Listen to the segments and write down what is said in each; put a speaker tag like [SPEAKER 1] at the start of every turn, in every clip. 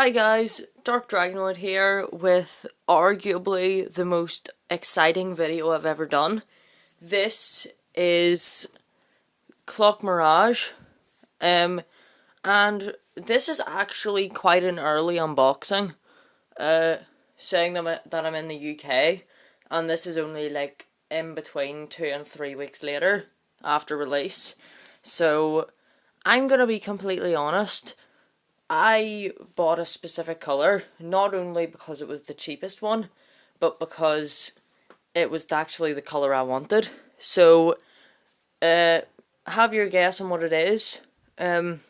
[SPEAKER 1] Hi guys, Dark Dragonwood here with arguably the most exciting video I've ever done. This is Clock Mirage, and this is actually quite an early unboxing, saying that I'm in the UK, and this is only like in between 2 and 3 weeks later after release. So I'm gonna be completely honest. I bought a specific colour, not only because it was the cheapest one, but because it was actually the colour I wanted. So, have your guess on what it is, and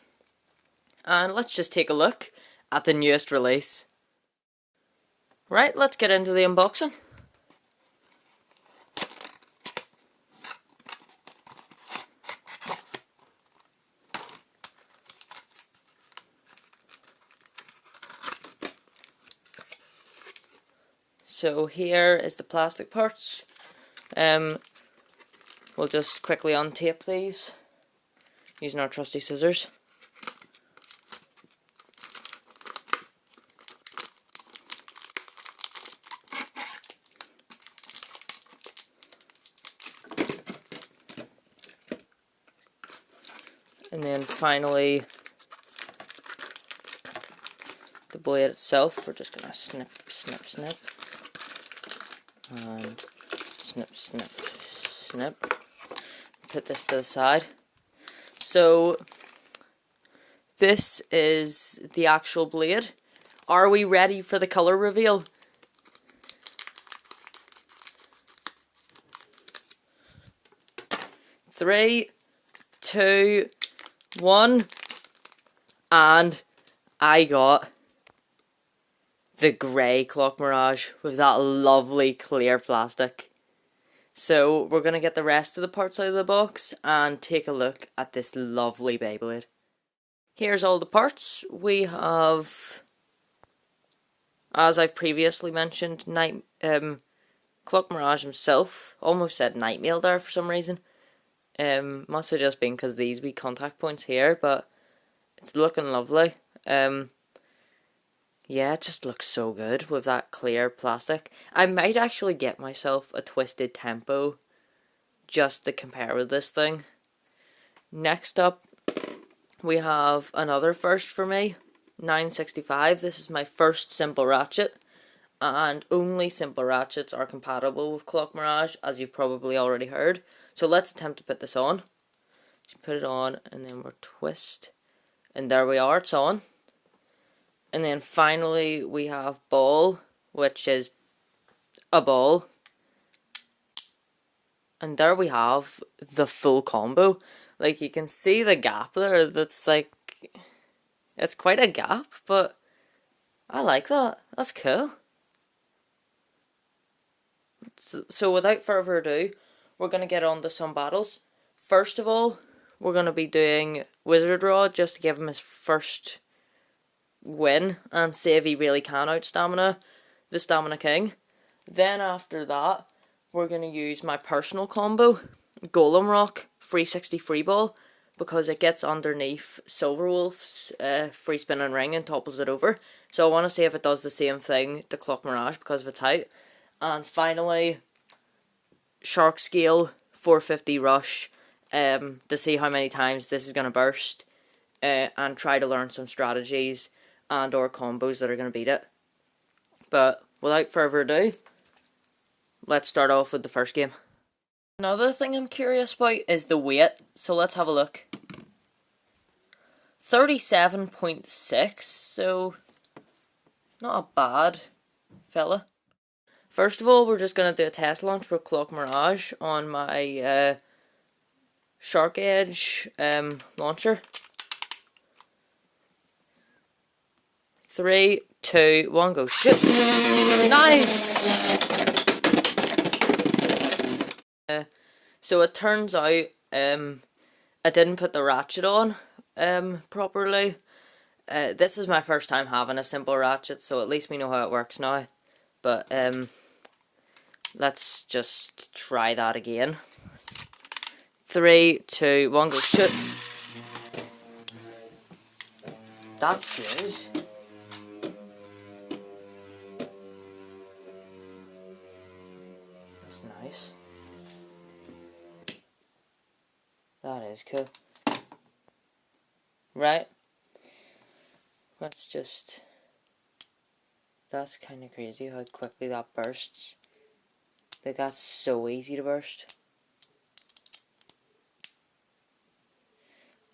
[SPEAKER 1] let's just take a look at the newest release. Right, let's get into the unboxing. So here is the plastic parts. We'll just quickly untape these using our trusty scissors. And then finally, the blade itself, we're just gonna snip, snip, snip. And snip, snip, snip. Put this to the side. So, this is the actual blade. Are we ready for the colour reveal? Three, two, one, and I got the grey Clock Mirage with that lovely clear plastic. So we're going to get the rest of the parts out of the box and take a look at this lovely Beyblade. Here's all the parts. We have, as I've previously mentioned, Clock Mirage himself. Almost said Nightmail there for some reason. Must have just been because these wee contact points here, but it's looking lovely. Yeah, it just looks so good with that clear plastic. I might actually get myself a Twisted Tempo just to compare with this thing. Next up, we have another first for me, 965. This is my first simple ratchet, and only simple ratchets are compatible with Clock Mirage, as you've probably already heard. So let's attempt to put this on. So put it on, and then we'll twist, and there we are, it's on. And then finally we have ball, which is a ball. And there we have the full combo. Like, you can see the gap there, that's like, it's quite a gap, but I like that. That's cool. So without further ado, we're going to get on to some battles. First of all, we're going to be doing Wizard Rod just to give him his first win and see if he really can out-stamina the Stamina King. Then after that, we're going to use my personal combo, Golem Rock, 360 free ball, because it gets underneath Silverwolf's free spinning ring and topples it over. So I want to see if it does the same thing to Clock Mirage because of its height. And finally, Shark Scale, 450 rush, to see how many times this is going to burst, and try to learn some strategies and or combos that are going to beat it. But without further ado, let's start off with the first game. Another thing I'm curious about is the weight, so let's have a look. 37.6, so not a bad fella. First of all, we're just going to do a test launch with Clock Mirage on my Shark Edge launcher. 3, 2, 1, go shoot! Nice! So it turns out I didn't put the ratchet on properly. This is my first time having a simple ratchet, so at least we know how it works now. But let's just try that again. 3, 2, 1, go shoot! That's good. That is cool. Right. Let's just... That's kind of crazy how quickly that bursts. Like, that's so easy to burst.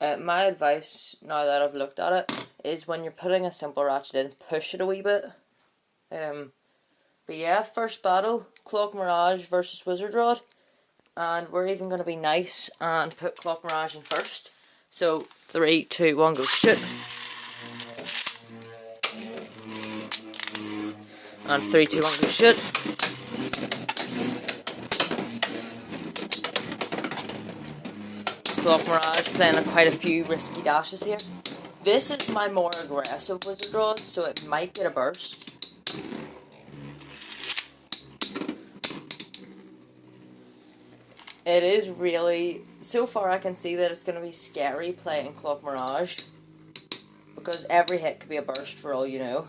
[SPEAKER 1] My advice, now that I've looked at it, is when you're putting a simple ratchet in, push it a wee bit. But yeah, first battle, Clock Mirage versus Wizard Rod. And we're even going to be nice and put Clock Mirage in first. So, 3, 2, 1, go shoot. And 3, 2, 1, go shoot. Clock Mirage playing quite a few risky dashes here. This is my more aggressive Wizard Rod, so it might get a burst. It is really... So far I can see that it's going to be scary playing Clock Mirage. Because every hit could be a burst for all you know.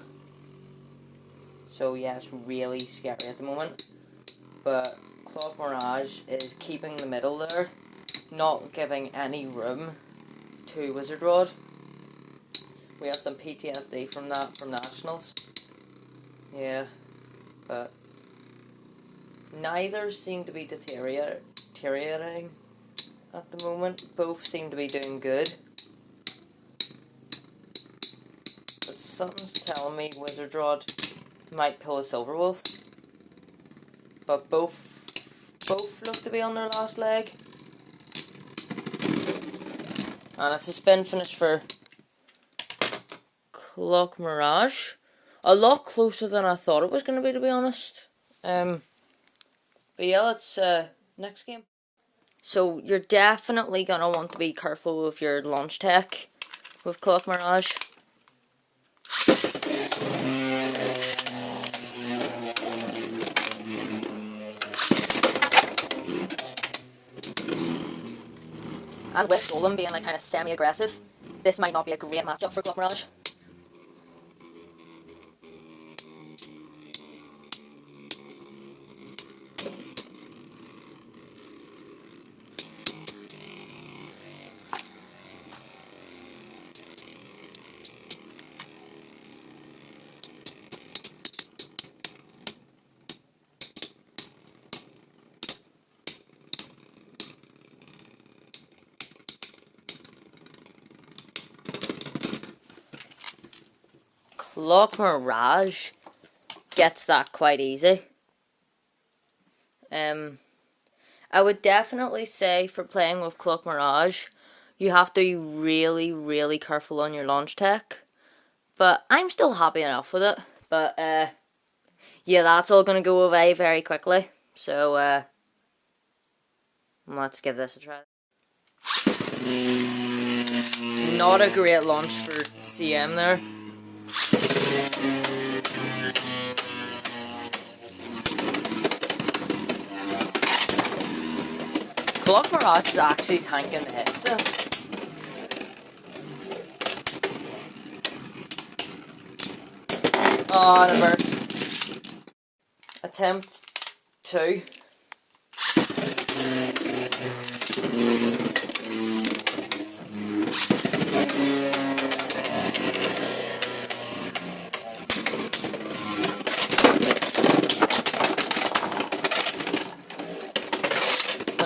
[SPEAKER 1] So yeah, it's really scary at the moment. But Clock Mirage is keeping the middle there. Not giving any room to Wizard Rod. We have some PTSD from that from Nationals. Yeah. But neither seem to be deteriorating at the moment. Both seem to be doing good. But something's telling me Wizard Rod might pull a Silver Wolf. But both look to be on their last leg. And it's a spin finish for Clock Mirage. A lot closer than I thought it was going to be honest. But yeah, let's, next game. So, you're definitely going to want to be careful with your launch tech with Clock Mirage. And with Golem being like kind of semi-aggressive, this might not be a great matchup for Clock Mirage. Clock Mirage gets that quite easy. I would definitely say for playing with Clock Mirage, you have to be really, really careful on your launch tech. But I'm still happy enough with it. But, yeah, that's all going to go away very quickly. So, let's give this a try. Not a great launch for CM there. Clock Mirage is actually tanking the hits though. Oh, the burst. Attempt 2.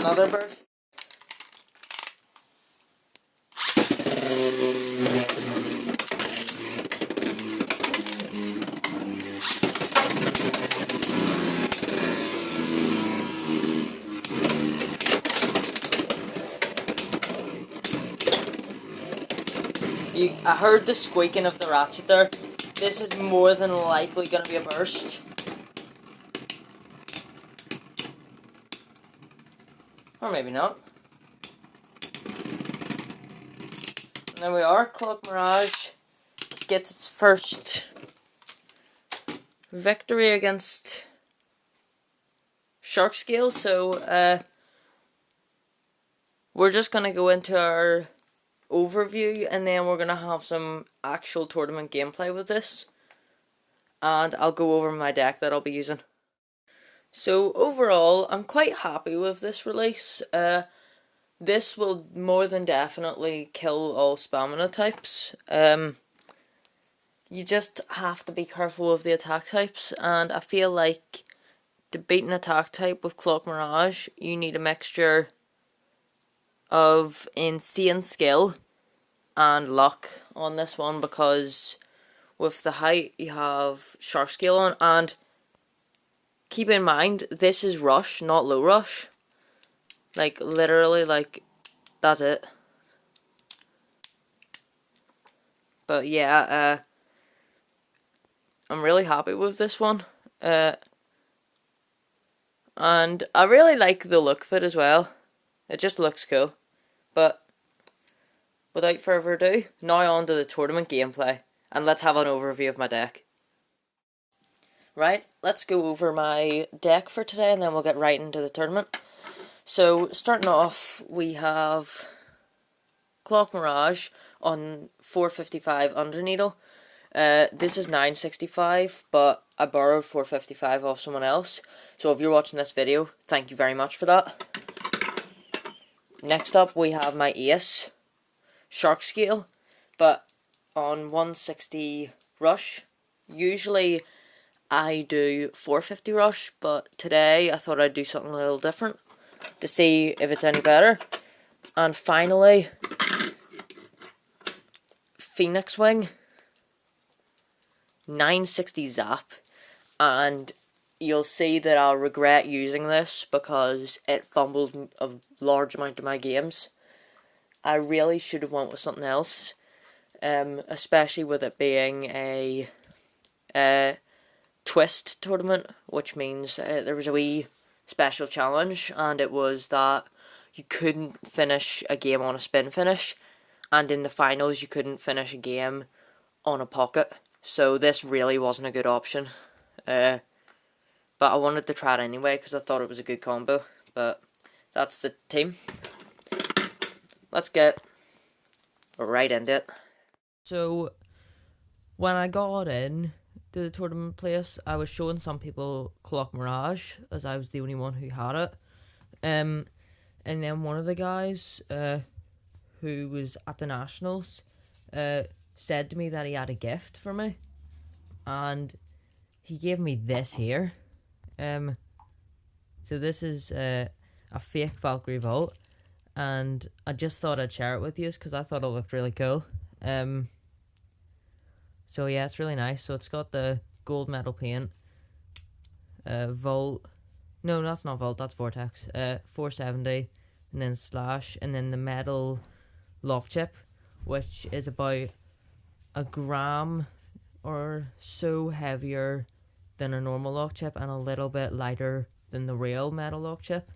[SPEAKER 1] Another burst. I heard the squeaking of the ratchet there. This is more than likely going to be a burst. Or maybe not. And there we are. Clock Mirage gets its first victory against Shark Scale. So, we're just going to go into our overview and then we're going to have some actual tournament gameplay with this. And I'll go over my deck that I'll be using. So overall, I'm quite happy with this release. This will more than definitely kill all stamina types. You just have to be careful of the attack types, and I feel like to beat an attack type with Clock Mirage, you need a mixture of insane skill and luck on this one, because with the height you have shark scale on, and keep in mind this is rush, not low rush. Like literally, like that's it. But yeah, I'm really happy with this one. And I really like the look of it as well. It just looks cool. But without further ado, now on to the tournament gameplay, and let's have an overview of my deck. Right, let's go over my deck for today, and then we'll get right into the tournament. So, starting off, we have Clock Mirage on 455 Underneedle. This is 965, but I borrowed 455 off someone else. So if you're watching this video, thank you very much for that. Next up, we have my Ace, Shark Scale, but on 160 Rush. Usually I do 450 Rush, but today I thought I'd do something a little different to see if it's any better. And finally, Phoenix Wing, 960 Zap, and you'll see that I'll regret using this because it fumbled a large amount of my games. I really should have went with something else, especially with it being a twist tournament, which means there was a wee special challenge, and it was that you couldn't finish a game on a spin finish, and in the finals you couldn't finish a game on a pocket. So this really wasn't a good option. But I wanted to try it anyway because I thought it was a good combo. But that's the team. Let's get right into it. So when I got in to the tournament place, I was showing some people Clock Mirage, as I was the only one who had it. And then one of the guys who was at the Nationals said to me that he had a gift for me, and he gave me this here. So this is a fake Valkyrie Vault, and I just thought I'd share it with you because I thought it looked really cool. So yeah, it's really nice. So it's got the gold metal paint, Volt. No, that's not Volt. That's Vortex. 470, and then slash, and then the metal lock chip, which is about a gram or so heavier than a normal lock chip, and a little bit lighter than the real metal lock chip.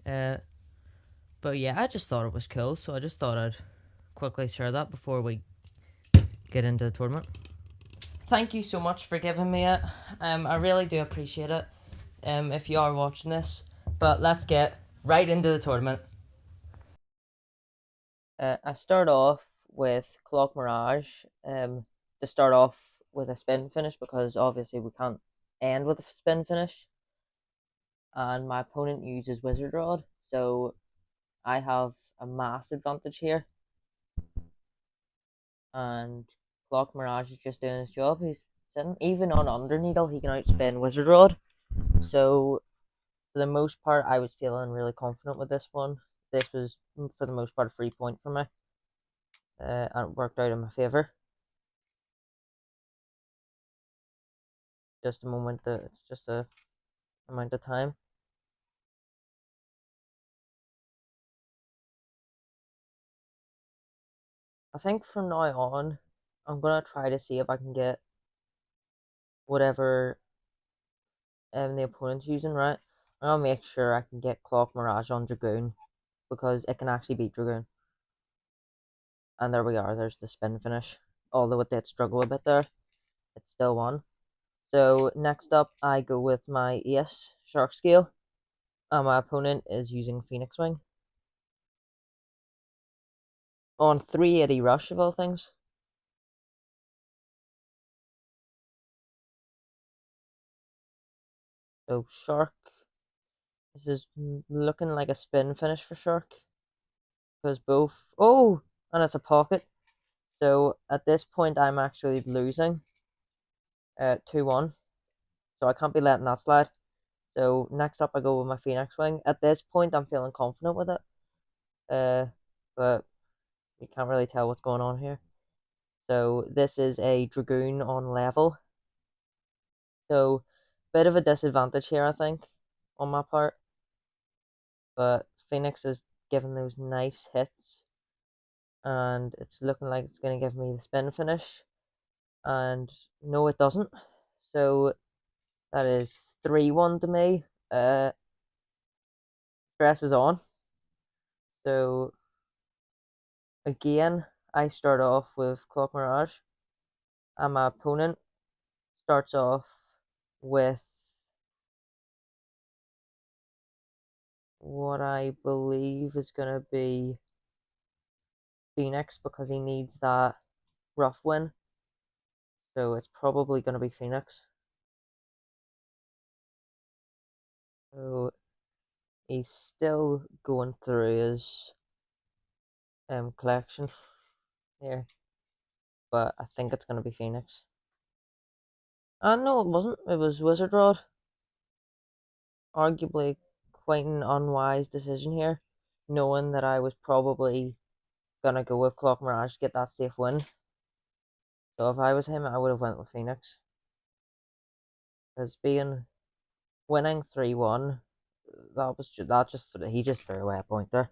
[SPEAKER 1] But yeah, I just thought it was cool, so I just thought I'd quickly share that before we get into the tournament. Thank you so much for giving me it. I really do appreciate it. If you are watching this, but let's get right into the tournament. I start off with Clock Mirage. To start off with a spin finish, because obviously we can't end with a spin finish. And my opponent uses Wizard Rod, so I have a mass advantage here. And Clock Mirage is just doing his job. He's sitting, even on Underneedle, he can outspin Wizard Rod. So for the most part, I was feeling really confident with this one. This was, for the most part, a free point for me. And it worked out in my favour. Just a moment, it's just a amount of time. I think from now on, I'm going to try to see if I can get whatever the opponent's using, right? I'll make sure I can get Clock Mirage on Dragoon, because it can actually beat Dragoon. And there we are, there's the spin finish. Although it did struggle a bit there, it still won. So next up, I go with my Ace Shark Scale, and my opponent is using Phoenix Wing. On 380 Rush, of all things. So Shark This is looking like a spin finish for Shark. Because both... Oh! And it's a pocket. So at this point, I'm actually losing 2-1. So I can't be letting that slide. So next up, I go with my Phoenix Wing. At this point, I'm feeling confident with it. But you can't really tell what's going on here. So this is a Dragoon on level. So bit of a disadvantage here, I think, on my part. But Phoenix is giving those nice hits. And it's looking like it's going to give me the spin finish. And no, it doesn't. So that is 3-1 to me. Stress is on. So again, I start off with Clock Mirage. And my opponent starts off with what I believe is going to be Phoenix because he needs that rough win. So it's probably going to be Phoenix. So he's still going through his collection here, but I think it's going to be Phoenix. No, it wasn't. It was Wizard Rod. Arguably quite an unwise decision here, knowing that I was probably going to go with Clock Mirage to get that safe win. So if I was him, I would have went with Phoenix. Because winning 3-1, he just threw away a point there.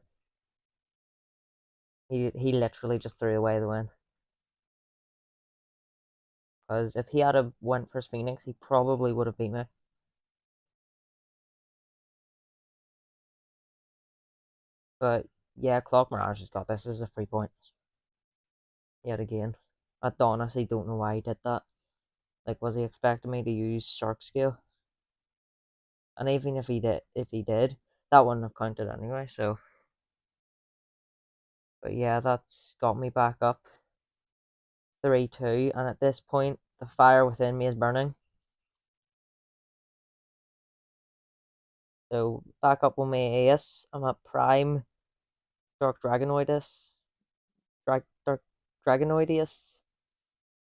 [SPEAKER 1] He literally just threw away the win. Because if he had a went for his Phoenix, he probably would have beat me. But yeah, Clock Mirage has got this as a 3 point. Yet again. I honestly don't know why he did that. Like, was he expecting me to use Shark Scale? And even if he did, that wouldn't have counted anyway, so. But yeah, that's got me back up 3-2, and at this point, the fire within me is burning. So back up with my AS. I'm at Prime Dark Dragonoidus. Dark Dragonoidus.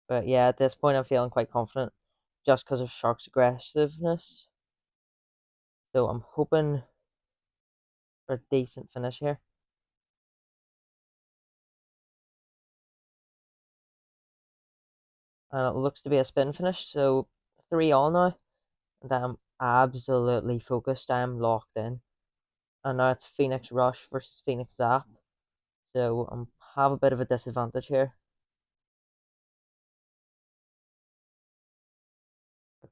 [SPEAKER 1] But yeah, at this point I'm feeling quite confident just because of Shark's aggressiveness. So I'm hoping for a decent finish here. And it looks to be a spin finish, so 3-all now. And I'm absolutely focused. I'm locked in. And now it's Phoenix Rush versus Phoenix Zap. So I have a bit of a disadvantage here.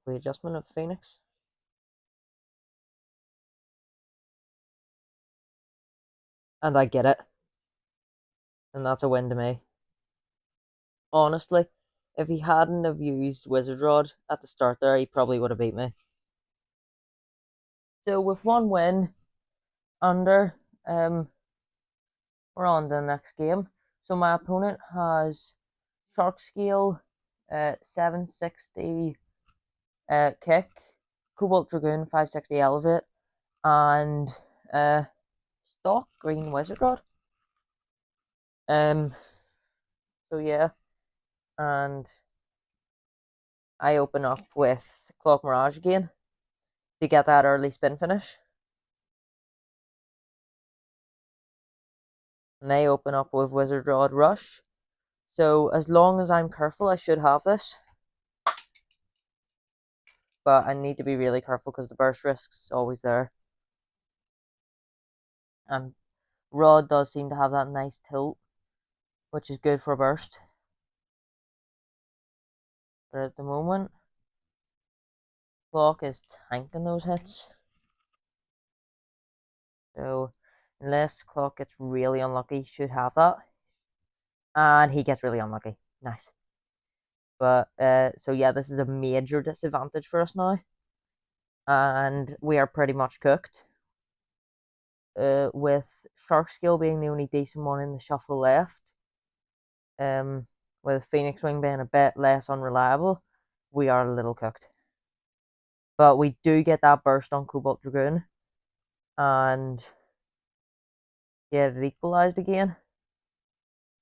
[SPEAKER 1] Quick adjustment of Phoenix. And I get it. And that's a win to me. Honestly, if he hadn't have used Wizard Rod at the start there, he probably would have beat me. So with one win under, we're on to the next game. So my opponent has Shark Scale, 760 kick, Cobalt Dragoon 560 elevate, and stock green Wizard Rod. So yeah, and I open up with Clock Mirage again to get that early spin finish. And they open up with Wizard Rod Rush. So as long as I'm careful, I should have this. But I need to be really careful because the burst risk's always there. And Rod does seem to have that nice tilt, which is good for a burst. But at the moment, Clock is tanking those hits. So unless Clock gets really unlucky, he should have that. And he gets really unlucky. Nice. But so yeah, this is a major disadvantage for us now. And we are pretty much cooked. With Shark Scale being the only decent one in the shuffle left. With Phoenix Wing being a bit less unreliable, we are a little cooked. But we do get that burst on Cobalt Dragoon. and get it equalized again.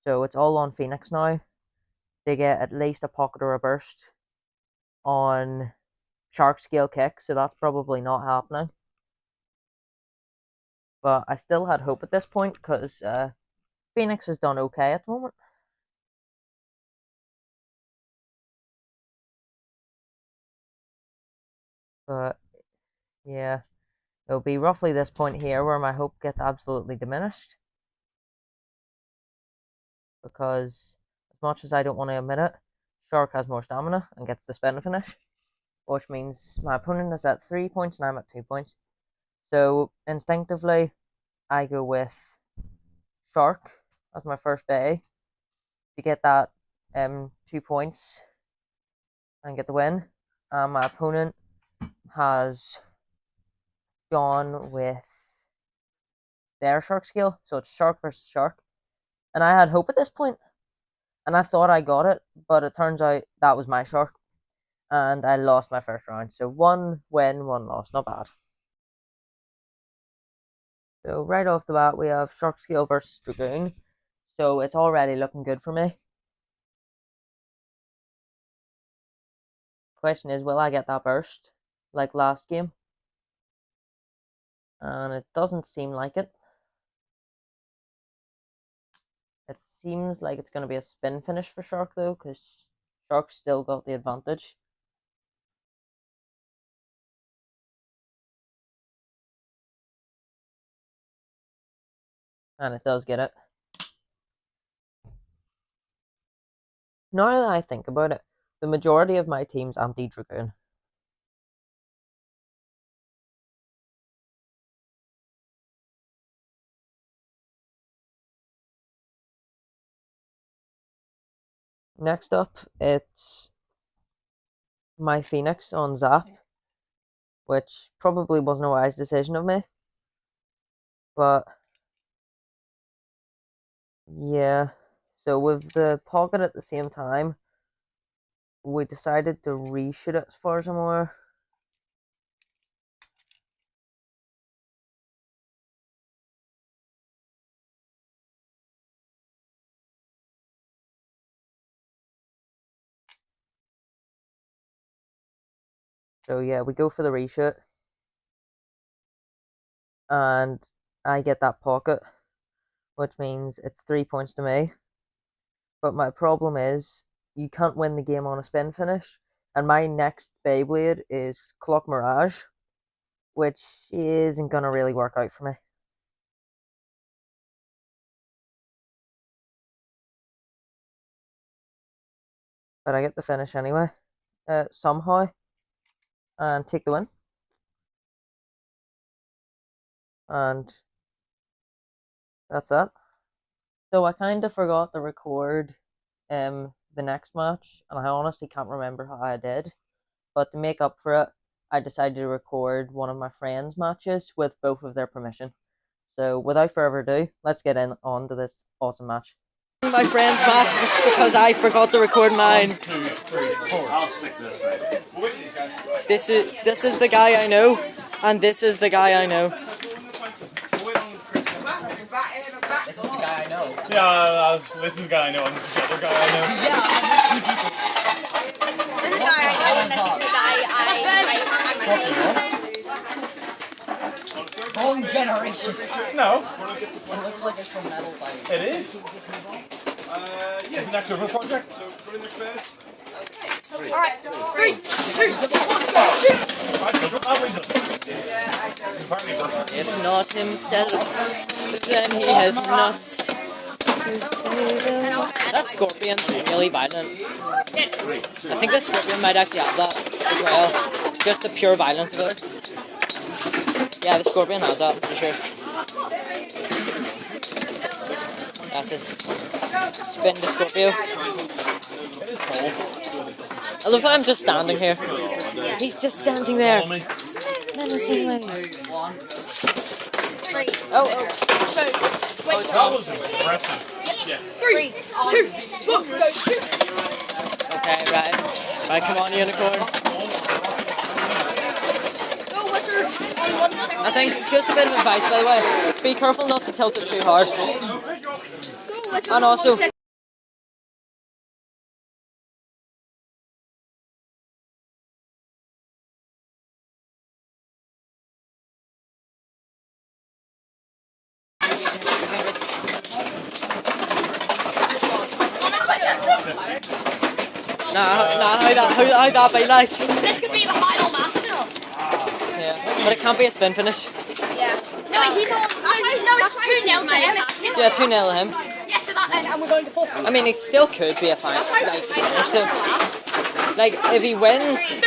[SPEAKER 1] So it's all on Phoenix now. They get at least a pocket or a burst on Shark Scale Kick, so that's probably not happening. But I still had hope at this point because Phoenix has done okay at the moment. But yeah, it'll be roughly this point here where my hope gets absolutely diminished. Because as much as I don't want to admit it, Shark has more stamina and gets the spin finish, which means my opponent is at 3 points and I'm at 2 points. So instinctively, I go with Shark as my first bay to get that 2 points and get the win. And my opponent has gone with their Shark skill, so it's Shark versus Shark. And I had hope at this point, and I thought I got it, but it turns out that was my Shark, and I lost my first round. So 1 win, 1 loss, not bad. So right off the bat, we have Shark skill versus Dragoon, so it's already looking good for me. Question is, will I get that burst like last game? And it doesn't seem like it. It seems like it's going to be a spin finish for Shark though, because Shark still got the advantage. And it does get it. Now that I think about it, the majority of my team's anti-Dragoon. Next up, it's my Phoenix on Zap, which probably wasn't a wise decision of me. But yeah, so with the pocket at the same time, we decided to reshoot it as far as I'm aware. So yeah, we go for the reshoot. And I get that pocket, which means it's 3 points to me. But my problem is, you can't win the game on a spin finish. And my next Beyblade is Clock Mirage, which isn't going to really work out for me. But I get the finish anyway, somehow, and take the win. And that's that. So I kind of forgot to record the next match, and I honestly can't remember how I did. But to make up for it, I decided to record one of my friends' matches with both of their permission. So without further ado, let's get on to this awesome match. My friend's match because I forgot to record mine. 1, 2, 3, 4. I'll stick this side. This is the guy I know, and this is the guy I know. This is the guy I know. Yeah, this is the guy I know, and this is the other guy I know. Yeah. This is the guy I know, and this is the guy I Wrong generation. No. It looks like it's from Metal Fight. It is? Yeah, it's an actual project. Alright, 3, 2, 1, go! If not himself, then he has not to say them. That scorpion's really violent. I think the scorpion might actually have that as well. Just the pure violence of it. Yeah, the scorpion has that, for sure. That's his spin the Scorpio. I love how I'm just standing here. He's just standing there. Menacingly. Oh. 2. Wait. That was impressive. 3, 2, 1, go shoot. Okay, right. Right, come on, unicorn.
[SPEAKER 2] wizard on 160.
[SPEAKER 1] I think just a bit of advice, by the way. Be careful not to tilt it too hard.
[SPEAKER 2] Go wizard
[SPEAKER 1] And
[SPEAKER 2] on
[SPEAKER 1] also,
[SPEAKER 2] 160.
[SPEAKER 1] how'd that be like?
[SPEAKER 3] This could be the final match.
[SPEAKER 1] Yeah, but it can't be a spin finish.
[SPEAKER 2] Yeah.
[SPEAKER 3] No, he's on. No, it's 2-0 to him. It's 2-0.
[SPEAKER 1] Yeah, 2-0 to him.
[SPEAKER 3] Yeah, so that, and we're going to full.
[SPEAKER 1] I mean, it still could be a final. Like, still, like if he wins,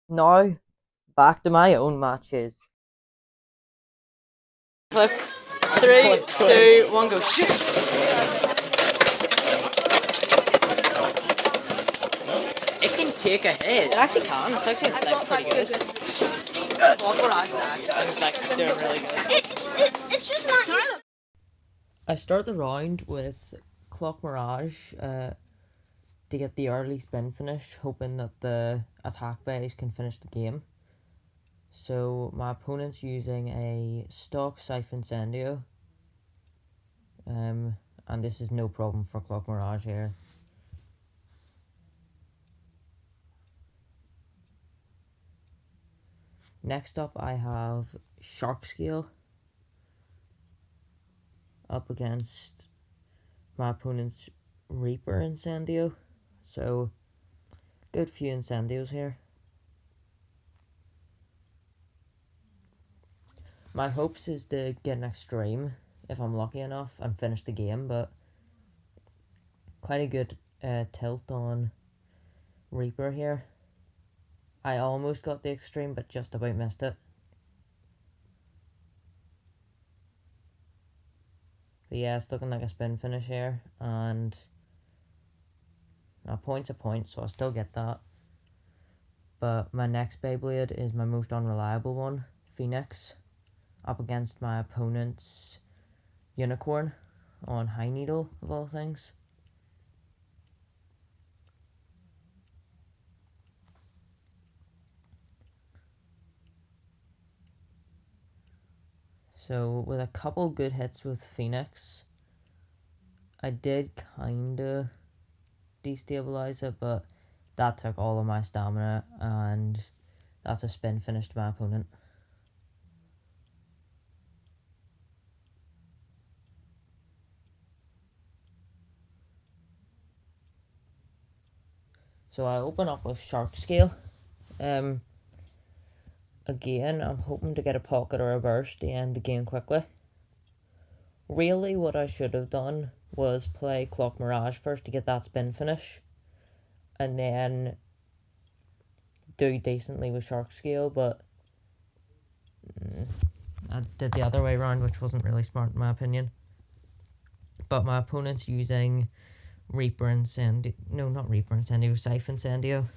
[SPEAKER 1] now back to my own matches. Clip. 3, 2, 1, go. Shoot. It can take a hit. It actually can. It's actually like pretty good. Clock Mirage is like doing really good.
[SPEAKER 2] It's just not.
[SPEAKER 1] I start the round with Clock Mirage to get the early spin finish, hoping that the attack base can finish the game. So my opponent's using a stock Siphon Incendio. And this is no problem for Clock Mirage here. Next up I have Shark Scale up against my opponent's Reaper Incendio. So good few Incendios here. My hopes is to get an extreme if I'm lucky enough and finish the game, but quite a good tilt on Reaper here. I almost got the extreme but just about missed it. But yeah, it's looking like a spin finish here, and a point's a point, so I'll still get that. But my next Beyblade is my most unreliable one, Phoenix, up against my opponent's Unicorn on High Needle, of all things. So with a couple good hits with Phoenix, I did kinda destabilize it, but that took all of my stamina, and that's a spin finish to my opponent. So I open up with Shark Scale. Again, I'm hoping to get a pocket or a burst to end the game quickly. Really, what I should have done was play Clock Mirage first to get that spin finish, and then do decently with Shark Scale, but I did the other way around, which wasn't really smart in my opinion. But my opponent's using Reaper Incendio. No, not Reaper Incendio, Siphon Incendio.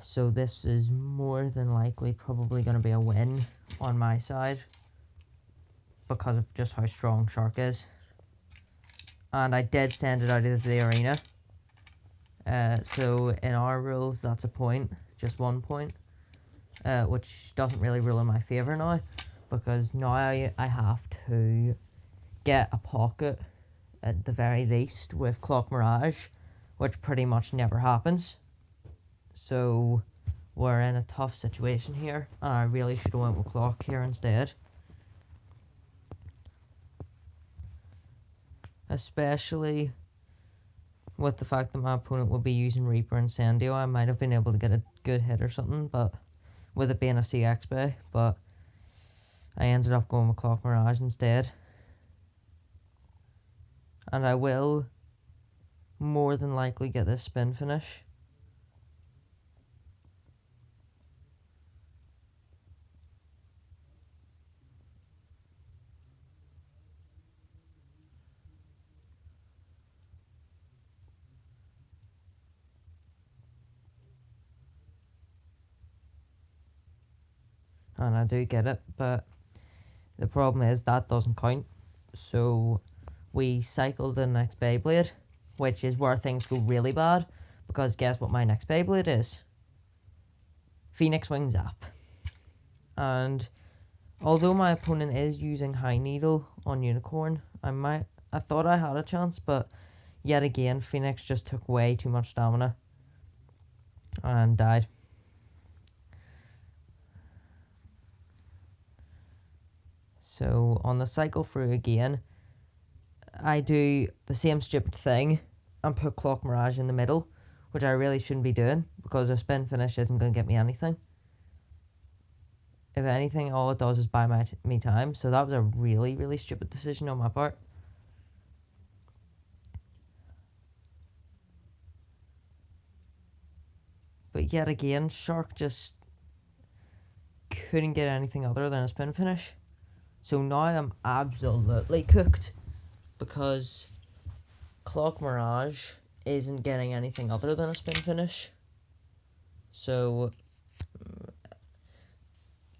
[SPEAKER 1] So this is more than likely probably going to be a win on my side because of just how strong Shark is. And I did send it out of the arena. So in our rules, that's a point, just 1 point, which doesn't really rule in my favour now, because now I have to get a pocket at the very least with Clock Mirage, which pretty much never happens. So we're in a tough situation here, and I really should have went with Clock here instead. Especially with the fact that my opponent will be using Reaper Incendio, I might have been able to get a good hit or something, but with it being a CX bay, but I ended up going with Clock Mirage instead. And I will more than likely get this spin finish. And I do get it, but The problem is that doesn't count. So we cycle the next Beyblade, which is where things go really bad, because guess what my next Beyblade is? Phoenix Wing Zap. And although my opponent is using High Needle on Unicorn, I thought I had a chance, but yet again Phoenix just took way too much stamina and died. So on the cycle through again, I do the same stupid thing and put Clock Mirage in the middle, which I really shouldn't be doing because a spin finish isn't going to get me anything. If anything, all it does is buy me time, so that was a really, really stupid decision on my part. But yet again, Shark just couldn't get anything other than a spin finish. So now I'm absolutely cooked because Clock Mirage isn't getting anything other than a spin finish. So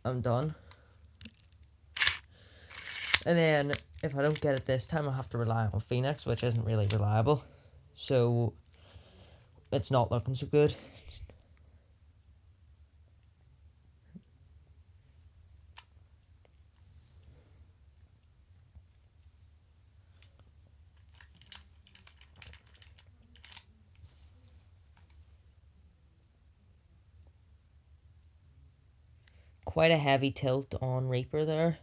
[SPEAKER 1] I'm done. And then if I don't get it this time, I have to rely on Phoenix, which isn't really reliable. So it's not looking so good. Quite a heavy tilt on Reaper there.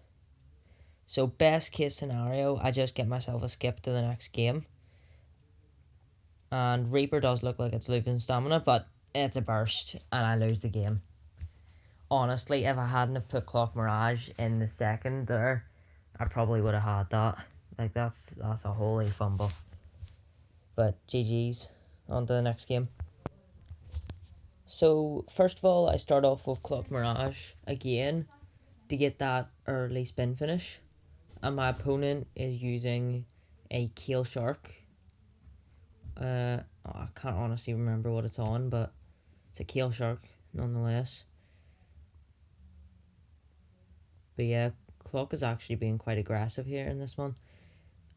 [SPEAKER 1] So best case scenario, I just get myself a skip to the next game. And Reaper does look like it's losing stamina, but it's a burst and I lose the game. Honestly, if I hadn't have put Clock Mirage in the second there, I probably would have had that. Like that's a holy fumble. But GG's, on to the next game. So first of all, I start off with Clock Mirage again to get that early spin finish. And my opponent is using a Kale Shark. I can't honestly remember what it's on, but it's a Kale Shark nonetheless. But yeah, Clock is actually being quite aggressive here in this one.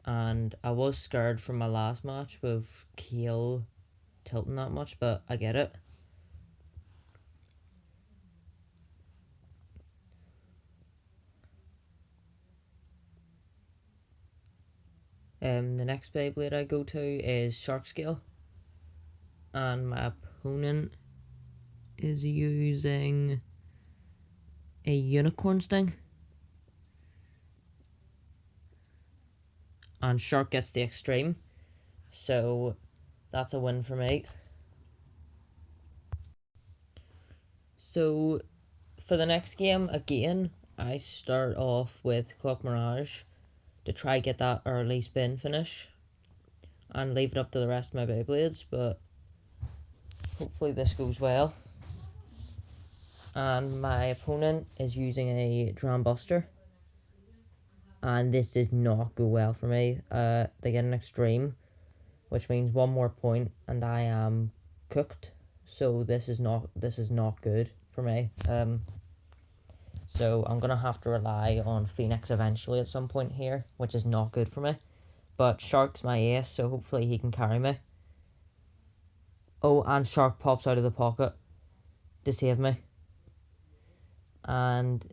[SPEAKER 1] And I was scared from my last match with Kale tilting that much, but I get it. The next Beyblade I go to is Shark Scale. And my opponent is using a Unicorn Sting. And Shark gets the extreme. So that's a win for me. So for the next game, again, I start off with Clock Mirage to try get that early spin finish and leave it up to the rest of my Beyblades, but hopefully this goes well. And my opponent is using a Dram Buster, and this does not go well for me. They get an extreme, which means one more point and I am cooked. So this is not good for me. So I'm going to have to rely on Phoenix eventually at some point here, which is not good for me. But Shark's my ace, so hopefully he can carry me. Oh, and Shark pops out of the pocket to save me. And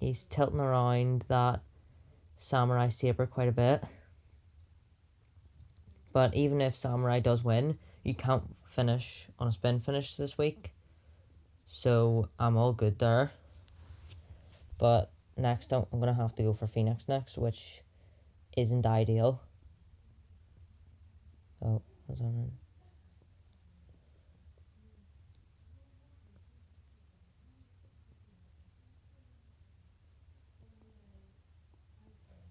[SPEAKER 1] he's tilting around that Samurai Saber quite a bit. But even if Samurai does win, you can't finish on a spin finish this week. So I'm all good there. But next I'm going to have to go for Phoenix next, which isn't ideal. Oh, what's happening?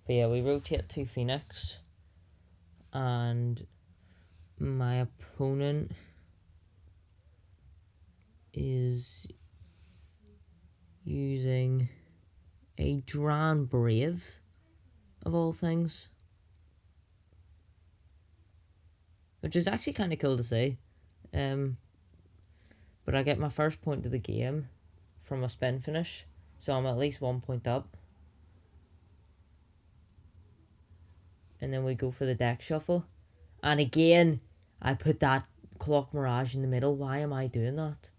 [SPEAKER 1] But yeah, we rotate to Phoenix. And my opponent is using a Dran Brave, of all things. Which is actually kind of cool to see. But I get my first point of the game from a spin finish, so I'm at least 1 point up. and then we go for the deck shuffle. And again, I put that Clock Mirage in the middle. Why am I doing that?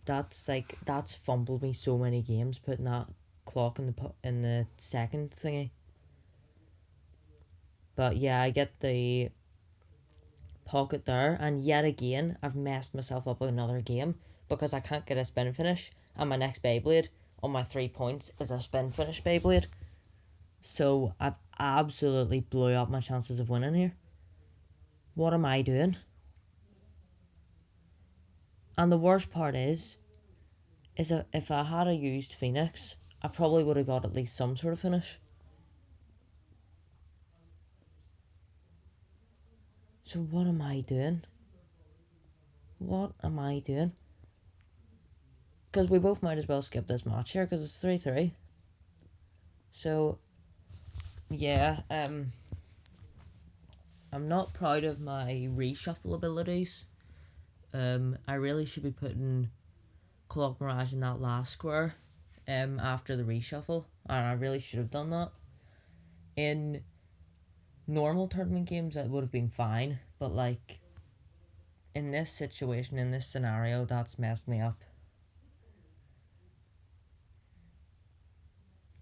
[SPEAKER 1] That's fumbled me so many games, putting that clock in the second thingy. But yeah, I get the pocket there, and yet again, I've messed myself up with another game because I can't get a spin finish, and my next Beyblade on my 3 points is a spin finish Beyblade. So I've absolutely blew up my chances of winning here. What am I doing? And the worst part is that if I had used Phoenix, I probably would have got at least some sort of finish. So what am I doing? What am I doing? Because we both might as well skip this match here because it's 3-3. So, yeah, I'm not proud of my reshuffle abilities. I really should be putting Clock Mirage in that last square after the reshuffle, and I really should have done that. In normal tournament games, that would have been fine, but like in this situation, in this scenario, that's messed me up.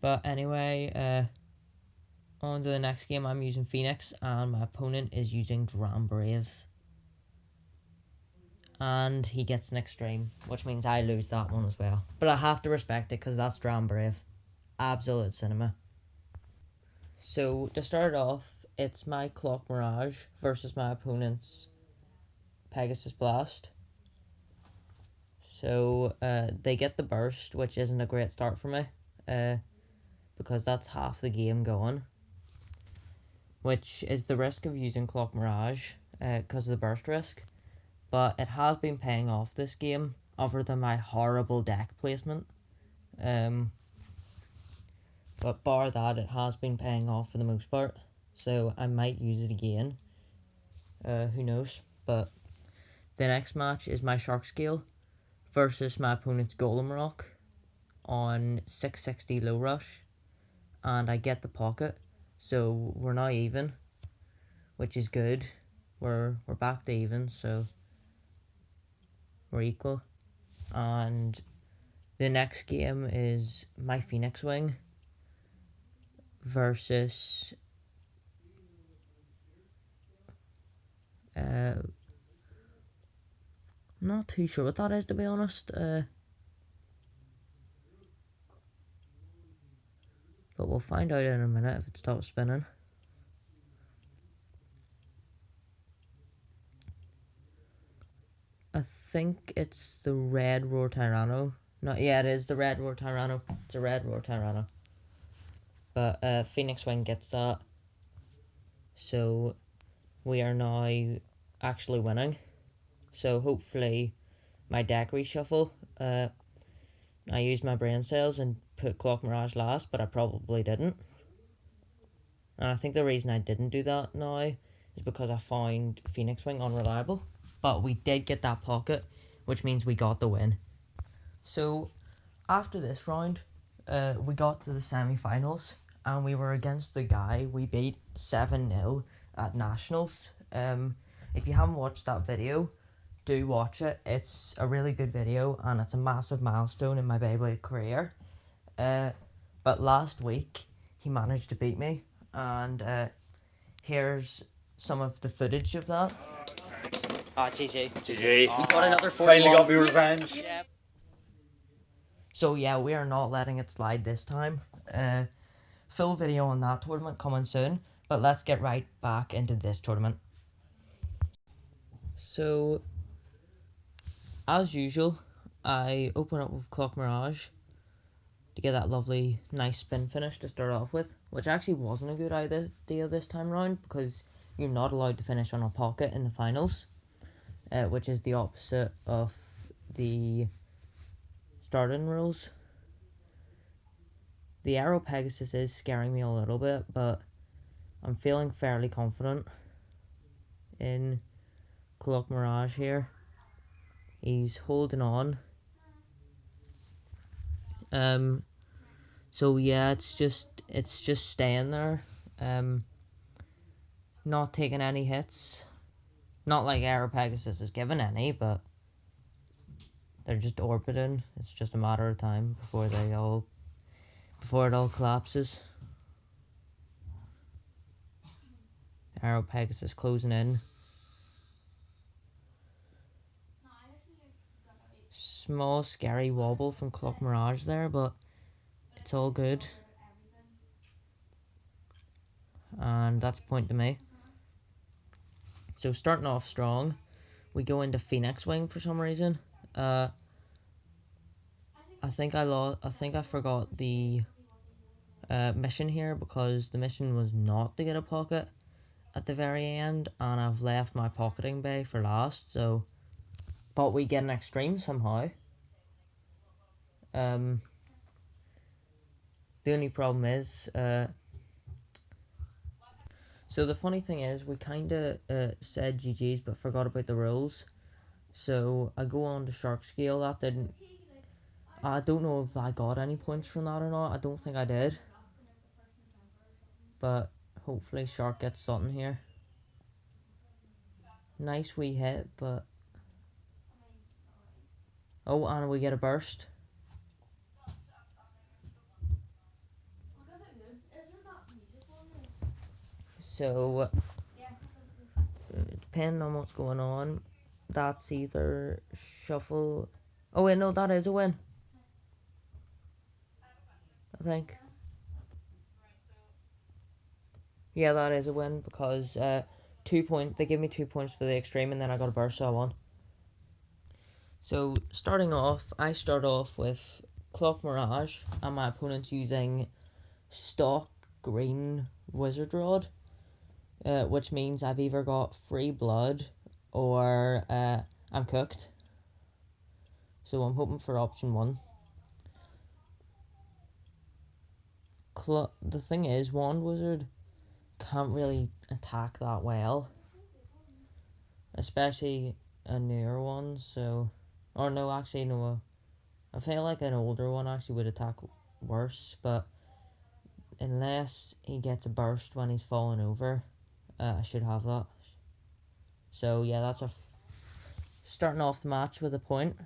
[SPEAKER 1] But anyway, on to the next game. I'm using Phoenix, and my opponent is using Dram Brave. And he gets an extreme, which means I lose that one as well. But I have to respect it because that's Dram Brave. Absolute cinema. So, to start off, it's my Clock Mirage versus my opponent's Pegasus Blast. So, they get the burst, which isn't a great start for me. Because that's half the game gone. Which is the risk of using Clock Mirage, because of the burst risk. But it has been paying off this game, other than my horrible deck placement. But bar that, it has been paying off for the most part. So I might use it again. Who knows? But the next match is my Shark Scale versus my opponent's Golem Rock on 660 Low Rush. And I get the pocket. So we're now even, which is good. We're back to even, so we're equal. And the next game is my Phoenix Wing versus I'm not too sure what that is, to be honest. But we'll find out in a minute if it stops spinning. I think it's the Red Roar Tyranno. No, yeah, it is the Red Roar Tyranno. It's a Red Roar Tyranno. But Phoenix Wing gets that. So we are now actually winning. So hopefully my deck reshuffle, I used my brain cells and put Clock Mirage last, but I probably didn't. And I think the reason I didn't do that now is because I found Phoenix Wing unreliable. But we did get that pocket, which means we got the win. So after this round, we got to the semi-finals, and we were against the guy we beat 7-0 at Nationals. If you haven't watched that video, do watch it. It's a really good video, and it's a massive milestone in my Beyblade career. But last week, he managed to beat me, and here's some of the footage of that. Ah, GG.
[SPEAKER 4] GG.
[SPEAKER 1] You got another 41.
[SPEAKER 4] Finally got me revenge.
[SPEAKER 1] Yeah. So yeah, we are not letting it slide this time. Full video on that tournament coming soon, but let's get right back into this tournament. So, as usual, I open up with Clock Mirage to get that lovely, nice spin finish to start off with, which actually wasn't a good idea this time round because you're not allowed to finish on a pocket in the finals, which is the opposite of the starting rules. The Aero Pegasus is scaring me a little bit, but I'm feeling fairly confident in Clock Mirage here. He's holding on. So yeah, it's just staying there, not taking any hits. Not like Aero Pegasus is giving any, but they're just orbiting. It's just a matter of time before it all collapses. Aero Pegasus closing in. Small scary wobble from Clock Mirage there, but it's all good. And that's a point to me. So starting off strong, we go into Phoenix Wing for some reason. I think I forgot the mission here, because the mission was not to get a pocket at the very end, and I've left my pocketing bay for last, so but we get an extreme somehow. The only problem is so the funny thing is, we kinda said GG's but forgot about the rules. So I go on to Shark Scale. That didn't, I don't know if I got any points from that or not. I don't think I did, but hopefully Shark gets something here. Nice wee hit, but oh, and we get a burst. So depending on what's going on, that's either shuffle. Oh wait, no, that is a win, I think. Yeah, that is a win, because 2 points. They give me 2 points for the extreme, and then I got a burst, so I won. So starting off, I start off with Clock Mirage, and my opponent's using stock green Wizard Rod, which means I've either got free blood or I'm cooked. So I'm hoping for option 1. The thing is, Wand Wizard can't really attack that well, especially a newer one. So, or no, actually no, I feel like an older one actually would attack worse, but unless he gets a burst when he's falling over, I should have that. So yeah, that's starting off the match with a point.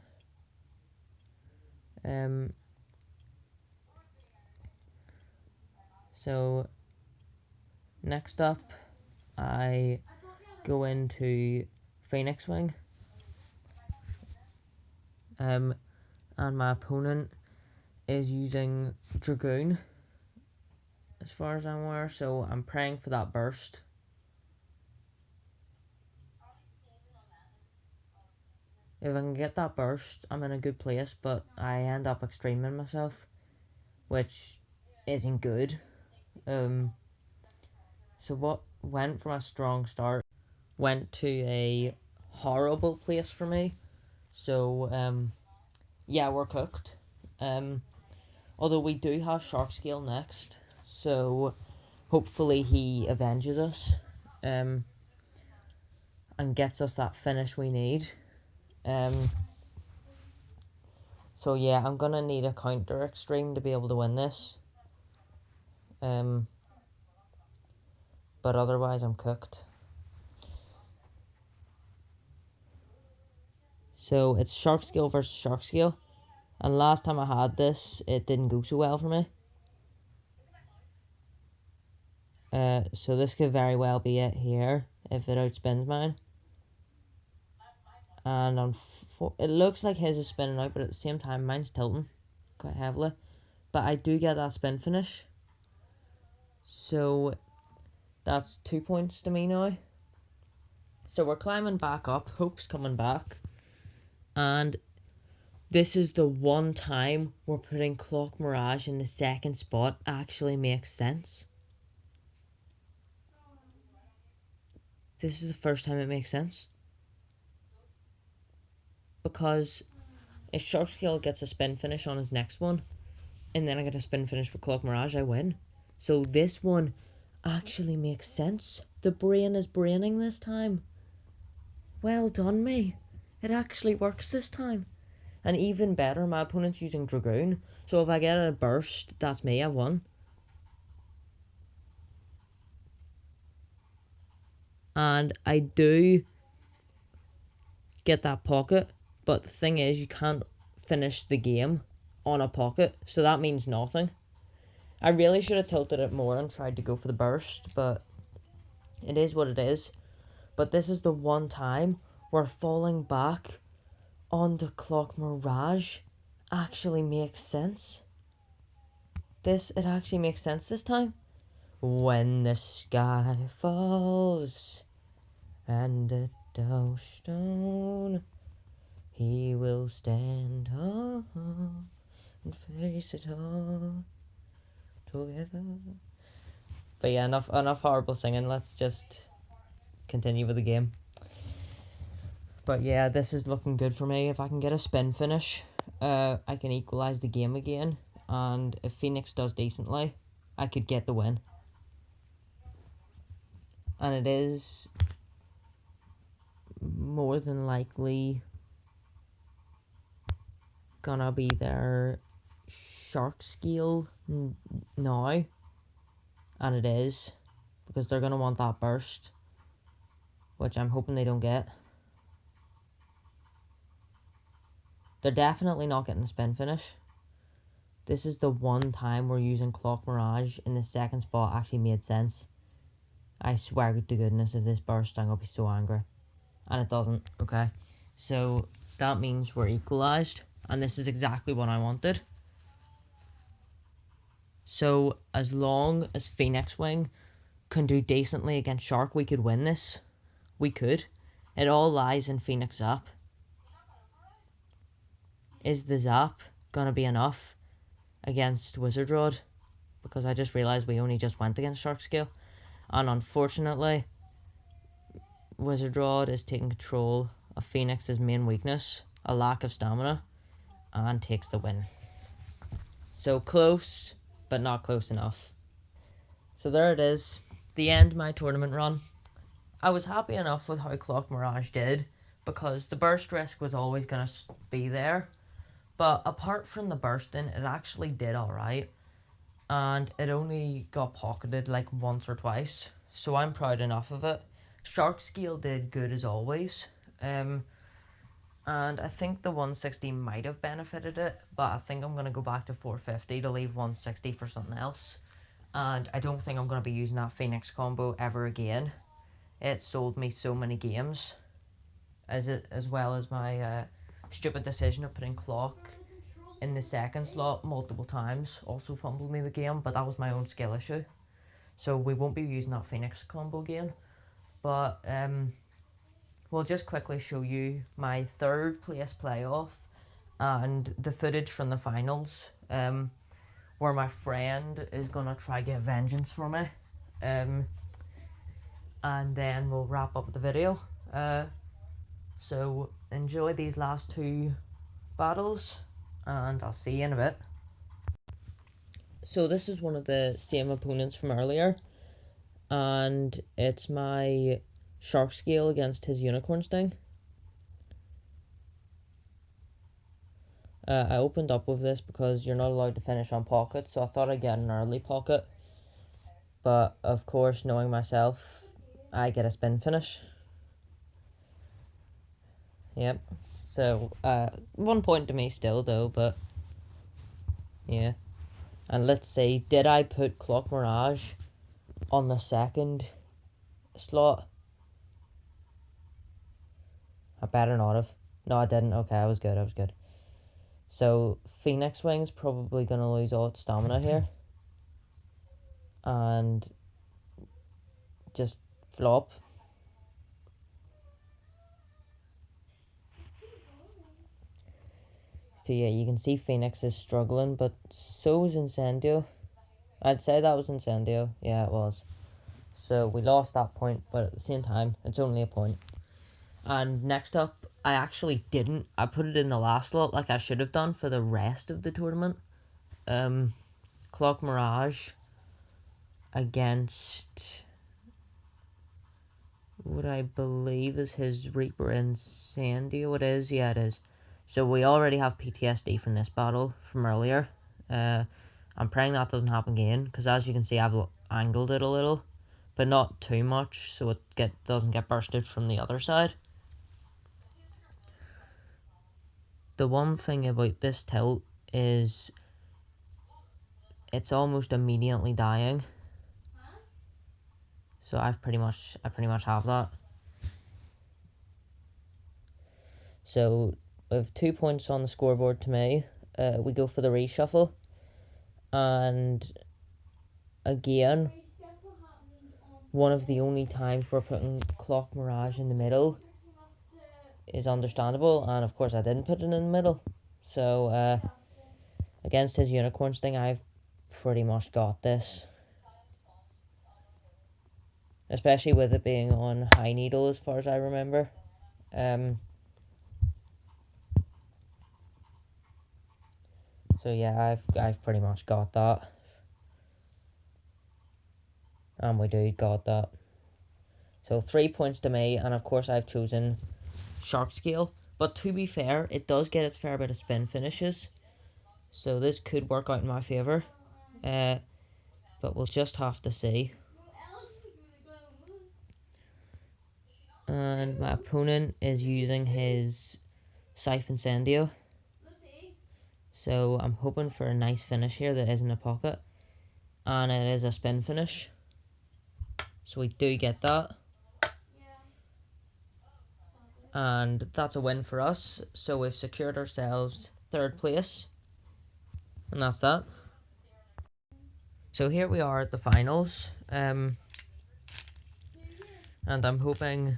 [SPEAKER 1] So next up, I go into Phoenix Wing. And my opponent is using Dragoon, as far as I'm aware, so I'm praying for that burst. If I can get that burst, I'm in a good place, but I end up extreming myself, which isn't good. So what went from a strong start went to a horrible place for me. So yeah, we're cooked. Although we do have Shark Scale next, so hopefully he avenges us, and gets us that finish we need. So yeah, I'm gonna need a counter extreme to be able to win this. But otherwise I'm cooked. So it's Shark Scale versus Shark Scale, and last time I had this, it didn't go so well for me. So this could very well be it here, if it outspins mine. And it looks like his is spinning out, but at the same time, mine's tilting quite heavily. But I do get that spin finish. So that's 2 points to me now. So we're climbing back up. Hope's coming back. And this is the one time where putting Clock Mirage in the second spot actually makes sense. This is the first time it makes sense. Because if Shark Scale gets a spin finish on his next one, and then I get a spin finish with Clock Mirage, I win. So this one actually makes sense. The brain is braining this time. Well done, me. It actually works this time. And even better, my opponent's using Dragoon. So if I get a burst, that's me, I've won. And I do get that pocket, but the thing is, you can't finish the game on a pocket, so that means nothing. I really should have tilted it more and tried to go for the burst, but it is what it is. But this is the one time where falling back onto Clock Mirage actually makes sense. It actually makes sense this time. When the sky falls and the dove stone, he will stand tall and face it all together. But yeah, enough horrible singing. Let's just continue with the game. But yeah, this is looking good for me. If I can get a spin finish, I can equalise the game again. And if Phoenix does decently, I could get the win. And it is more than likely gonna be their shark scale now. And it is, because they're gonna want that burst, which I'm hoping they don't get. They're definitely not getting the spin finish. This is the one time we're using Clock Mirage in the second spot actually made sense. I swear to goodness, if this burst, I'm going to be so angry. And it doesn't, okay? So that means we're equalised. And this is exactly what I wanted. So as long as Phoenix Wing can do decently against Shark, we could win this. We could. It all lies in Phoenix Zap. Is the Zap going to be enough against Wizard Rod? Because I just realised we only just went against Shark Scale. And unfortunately, Wizard Rod is taking control of Phoenix's main weakness, a lack of stamina, and takes the win. So close, but not close enough. So there it is, the end of my tournament run. I was happy enough with how Clock Mirage did, because the burst risk was always going to be there. But apart from the bursting, it actually did alright. And it only got pocketed like once or twice, so I'm proud enough of it. Shark Scale did good as always, and I think the 160 might have benefited it, but I think I'm going to go back to 450 to leave 160 for something else. And I don't think I'm going to be using that Phoenix combo ever again. It sold me so many games, as well as my stupid decision of putting Clock in the second slot multiple times also fumbled me the game, but that was my own skill issue. So we won't be using that Phoenix combo again. But we'll just quickly show you my third place playoff and the footage from the finals, where my friend is gonna try get vengeance for me. And then we'll wrap up the video. So enjoy these last two battles, and I'll see you in a bit. So this is one of the same opponents from earlier, and it's my Shark Scale against his Unicorn Sting. I opened up with this because you're not allowed to finish on pockets, so I thought I'd get an early pocket. But of course, knowing myself, I get a spin finish. Yep. So 1 point to me still though, but yeah. And let's see, did I put Clock Mirage on the second slot? I better not have. No, I didn't. Okay, I was good. So Phoenix Wing's probably going to lose all its stamina here. And just flop. So yeah, you can see Phoenix is struggling, but so is Incendio. I'd say that was Incendio. Yeah, it was. So we lost that point, but at the same time, it's only a point. And next up, I actually didn't. I put it in the last slot like I should have done for the rest of the tournament. Clock Mirage against what I believe is his Reaper Incendio. It is, yeah, it is. So we already have PTSD from this battle from earlier. I'm praying that doesn't happen again, because as you can see I've angled it a little, but not too much, so it doesn't get bursted from the other side. The one thing about this tilt is it's almost immediately dying. So I pretty much have that. So with 2 points on the scoreboard to me, we go for the reshuffle, and again, one of the only times we're putting Clock Mirage in the middle is understandable, and of course I didn't put it in the middle. So against his unicorns thing, I've pretty much got this. Especially with it being on high needle as far as I remember. So yeah, I've pretty much got that. And we do got that. So 3 points to me, and of course I've chosen Shark Scale. But to be fair, it does get its fair bit of spin finishes. So this could work out in my favour. But we'll just have to see. And my opponent is using his Scythe Incendio. So I'm hoping for a nice finish here that isn't a pocket. And it is a spin finish. So we do get that. And that's a win for us. So we've secured ourselves 3rd place. And that's that. So here we are at the finals. And I'm hoping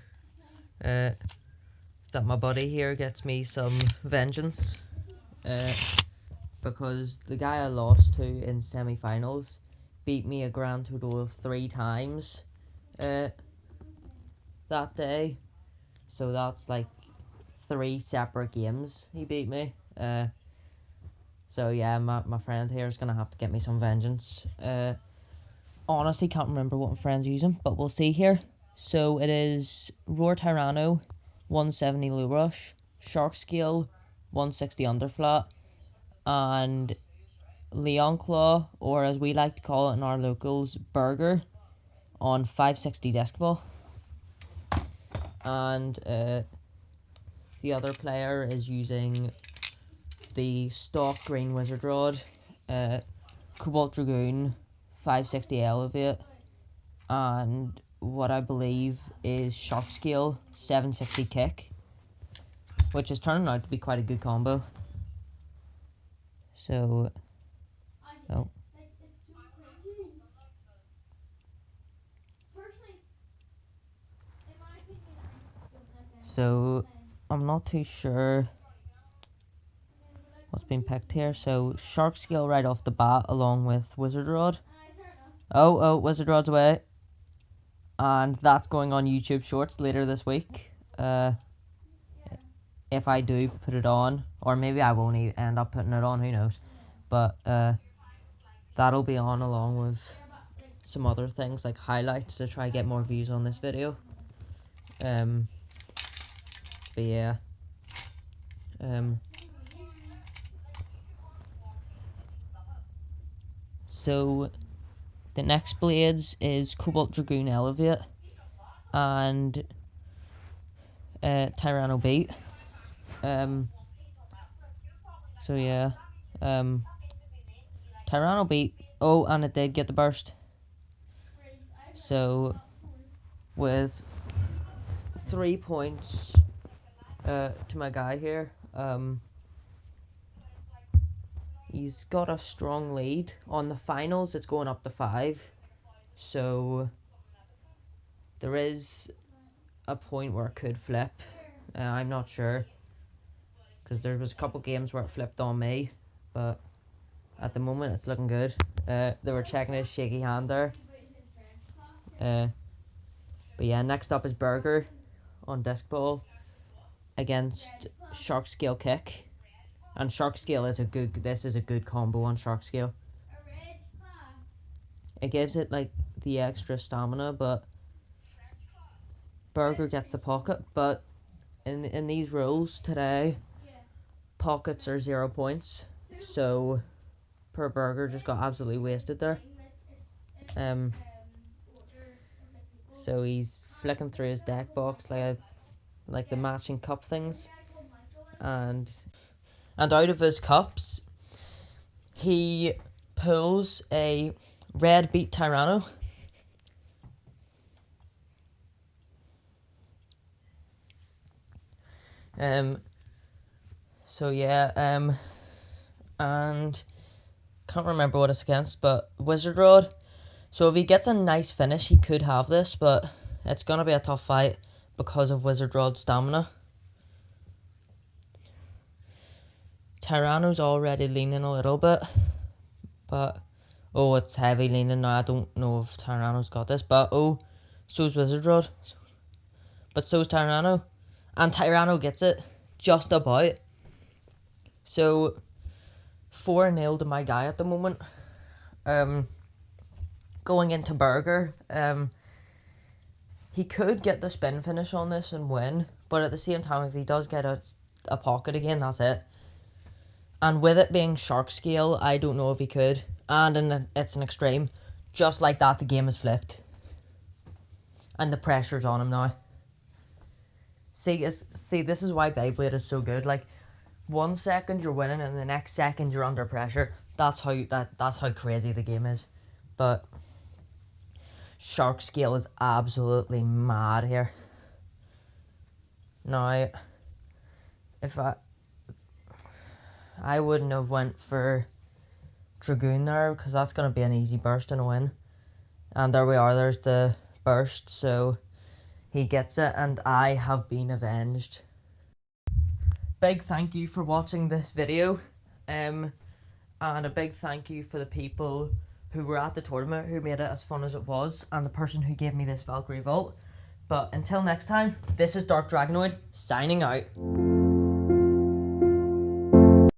[SPEAKER 1] that my buddy here gets me some vengeance. Because the guy I lost to in semi-finals beat me a grand total of 3 times that day. So that's like 3 separate games he beat me. So yeah, my friend here is going to have to get me some vengeance. Honestly, can't remember what my friend's using, but we'll see here. So it is Roar Tyranno, 170 low rush, Shark Scale, 160 underflat, and Leon Claw, or as we like to call it in our locals, Burger, on 560 disc ball. And the other player is using the stock green wizard rod, Cobalt Dragoon, 560 elevate, and what I believe is Shark Scale, 760 kick, which is turning out to be quite a good combo. So, oh. So, I'm not too sure what's been picked here. So, Shark Scale right off the bat along with Wizard Rod. Oh, Wizard Rod's away. And that's going on YouTube Shorts later this week. If I do put it on, or maybe I won't end up putting it on, who knows. But that'll be on along with some other things like highlights to try to get more views on this video. But yeah. So the next blades is Cobalt Dragoon Elevate and Tyranno Beat. So yeah. Tyranno Beat. Oh, and it did get the burst. So with 3 points to my guy here. He's got a strong lead. On the finals, it's going up to 5. So there is a point where it could flip. I'm not sure. Because there was a couple games where it flipped on me. But at the moment, it's looking good. They were checking his shaky hand there. But yeah, next up is Burger on disc ball against Shark Scale Kick. And Shark Scale is this is a good combo on Shark Scale. It gives it like the extra stamina, but Burger gets the pocket. But in these rules today, pockets are 0 points, so per burger just got absolutely wasted there. So he's flicking through his deck box like the matching cup things, and out of his cups he pulls a red beet Tyranno. So yeah, and can't remember what it's against, but Wizard Rod. So if he gets a nice finish, he could have this, but it's gonna be a tough fight because of Wizard Rod's stamina. Tyranno's already leaning a little bit, but oh, it's heavy leaning now. I don't know if Tyranno's got this, but oh, so's Wizard Rod, but so's Tyranno, and Tyranno gets it just about. So 4-0 to my guy at the moment. Going into burger, he could get the spin finish on this and win, but at the same time, if he does get a pocket again, that's it. And with it being shark scale, I don't know if he could. And it's an extreme. Just like that, the game is flipped. And the pressure's on him now. See, this is why Beyblade is so good. Like, 1 second you're winning, and the next second you're under pressure. That's how crazy the game is. But shark scale is absolutely mad here. Now, if I wouldn't have went for Dragoon there, because that's going to be an easy burst and a win. And there we are, there's the burst, so he gets it, and I have been avenged. Big thank you for watching this video, and a big thank you for the people who were at the tournament, who made it as fun as it was, and the person who gave me this Valkyrie Vault. But until next time, this is Dark Dragonoid, signing out.